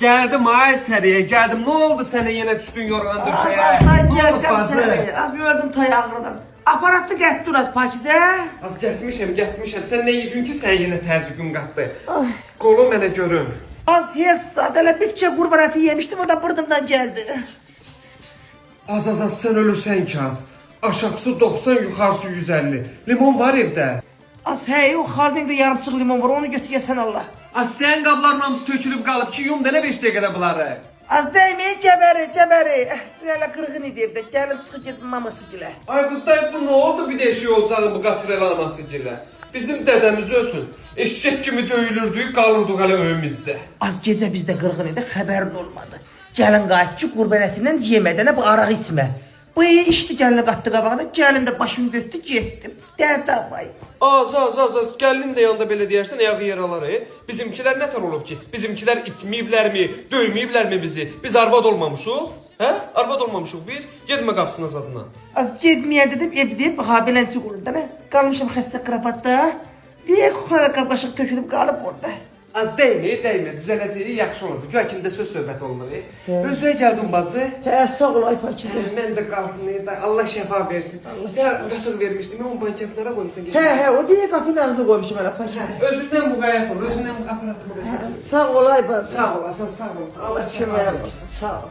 Geldim ay seriye geldim. Ne oldu sana yine düştün yorgan döşeye? Az geldim seni. Az gördüm tayağından. Aparatı getdi uras Pakizə. Az getmişəm. Sen ne yedin ki sen yine terzi gün qattı. Qolu mənə görüm. Az hesad elə bitki qurban əti yemişdim, o da bırdımdan geldi. Az sen ölürsen ki az. Aşağısı 90, yukarısı 150. Limon var evde. Az hey, o xaldingdə yarımçıq limon var, onu götür yesən Allah. Az sen qabların hamısı tökülüb qalıb ki yum da ne 5 dəqiqədə bunları. Az deyməyin, gəbəri. Birələ qırğın idi evdə, gəlin çıxıb gedim maması gilə. Ay kız dayı bu ne oldu bir de şey olacağını bu qatrel alması gilə. Bizim dedemiz ölsün. Eşek kimi döyülürdük, qalırdıq hələ öyümüzdə. Az gecə bizdə qırğın idi, xəbərin olmadı. Gəlin qayıt ki, qurban ətindən yemədənə bu araq içmə. Bu içdi gəlini qatdı qabağına, gəlin də başımı götdü, getdim. Dədabay. Az. Gəlin də yanında belə deyərsən ayağı yer alar. Bizimkilər nə tər olub ki? Bizimkilər itməyiblərmi, döyməyiblərmi bizi? Biz arvad olmamışıq? Hə? Arvad olmamışıq biz. Getmə qapısına zadına. Az getməyə dedim, evdə baxa belənçi quruldu nə? Qalmışam xəstə qrafatda. Deyə kuxrada qapqaşıq tökülüb qalıb orada. Az dəymə. Düzələcək, yaxşı olacaq. Güya kimdə söz söhbət olmur. Özüyə gəldin bacı. Hə, sağ ol ay Pakizə. Mən də qalxım, Allah şəfa versin. Sən götür vermişdim, mən bankaslara qoymuşsan. Hə, o deyə qapının ağzına qoymuşum mənə Pakizə. Özündən bu qayət ol, özündən bu aparatı bu qayət ol. Sağ ol ay bacı. Sağ olasın. Allah Allah köməyə olsun, sağ ol.